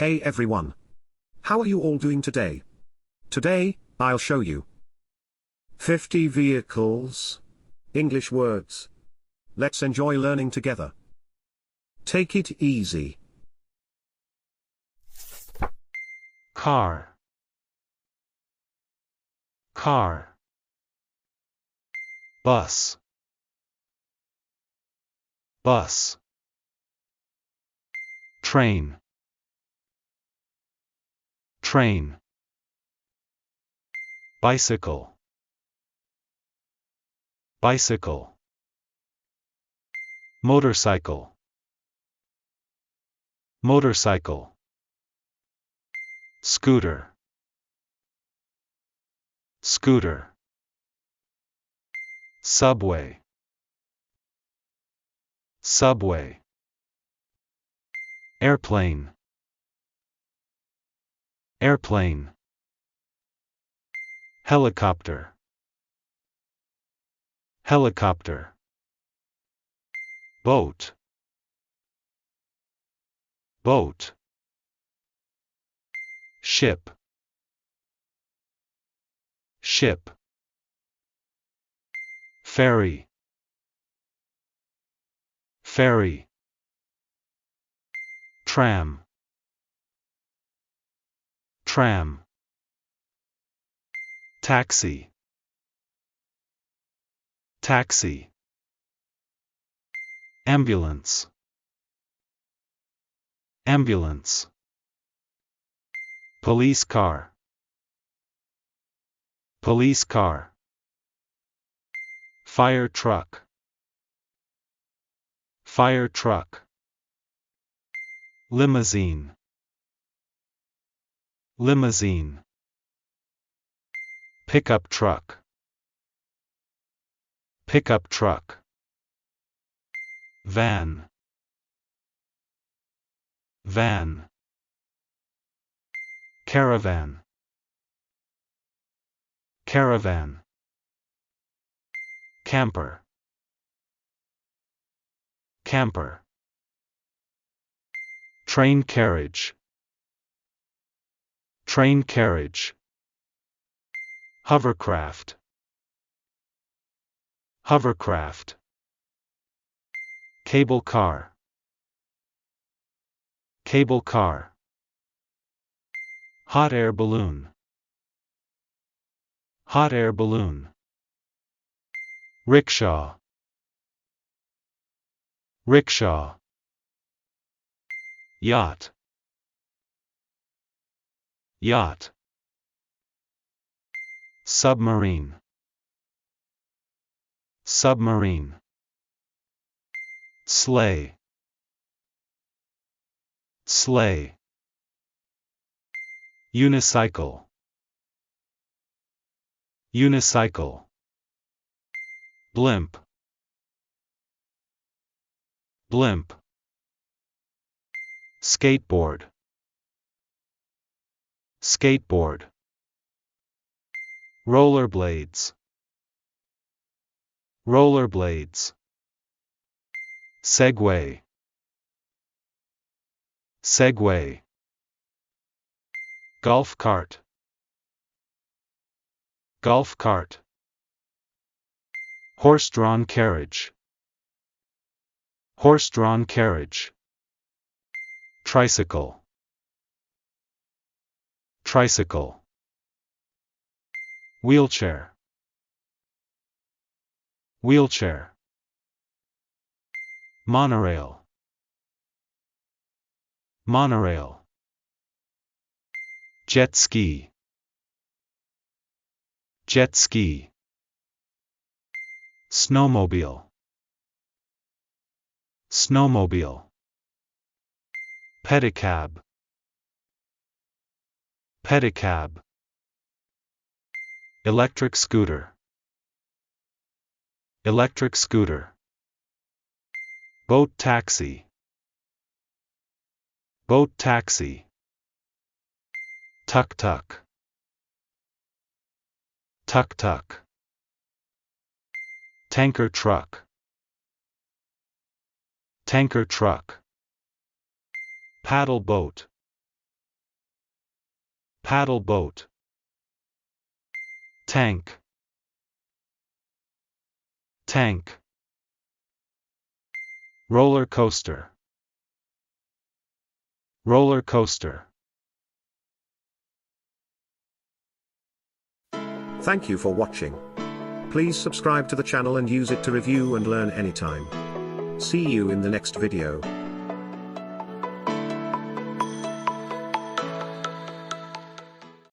Hey everyone. How are you all doing today? Today, I'll show you 50 vehicles. English words. Let's enjoy learning together. Take it easy. Car. Car. Bus. Bus. Train. Train. Bicycle. Bicycle. Motorcycle. Motorcycle. Scooter. Scooter. Subway. Subway. Airplane. Airplane. Helicopter. Helicopter. Boat. Boat. Ship. Ship. Ferry. Ferry. Tram. Tram. Taxi. Taxi. Ambulance. Ambulance. Police car. Police car. Fire truck. Fire truck. Limousine. Limousine. Pickup truck. Pickup truck. Van. Van. Caravan. Caravan. Camper. Camper. Train carriage. Train carriage. Hovercraft. Hovercraft. Cable car. Cable car. Hot air balloon. Hot air balloon. Rickshaw. Rickshaw. Yacht. Yacht. Submarine. Submarine. Sleigh. Sleigh. Unicycle. Unicycle. Blimp. Blimp. Skateboard. Skateboard. Rollerblades. Rollerblades. Segway. Segway. Golf cart. Golf cart. Horse-drawn carriage. Horse-drawn carriage. Tricycle. Tricycle. Wheelchair. Wheelchair. Monorail. Monorail. Jet ski. Jet ski. Snowmobile. Snowmobile. Pedicab. Pedicab. Electric scooter. Electric scooter. Boat taxi. Boat taxi. Tuk-tuk. Tuk-tuk. Tanker truck. Tanker truck. Paddle boat. paddle boat. Tank. Tank. Roller coaster. Roller coaster. Thank you for watching. Please subscribe to the channel and use it to review and learn anytime. See you in the next video.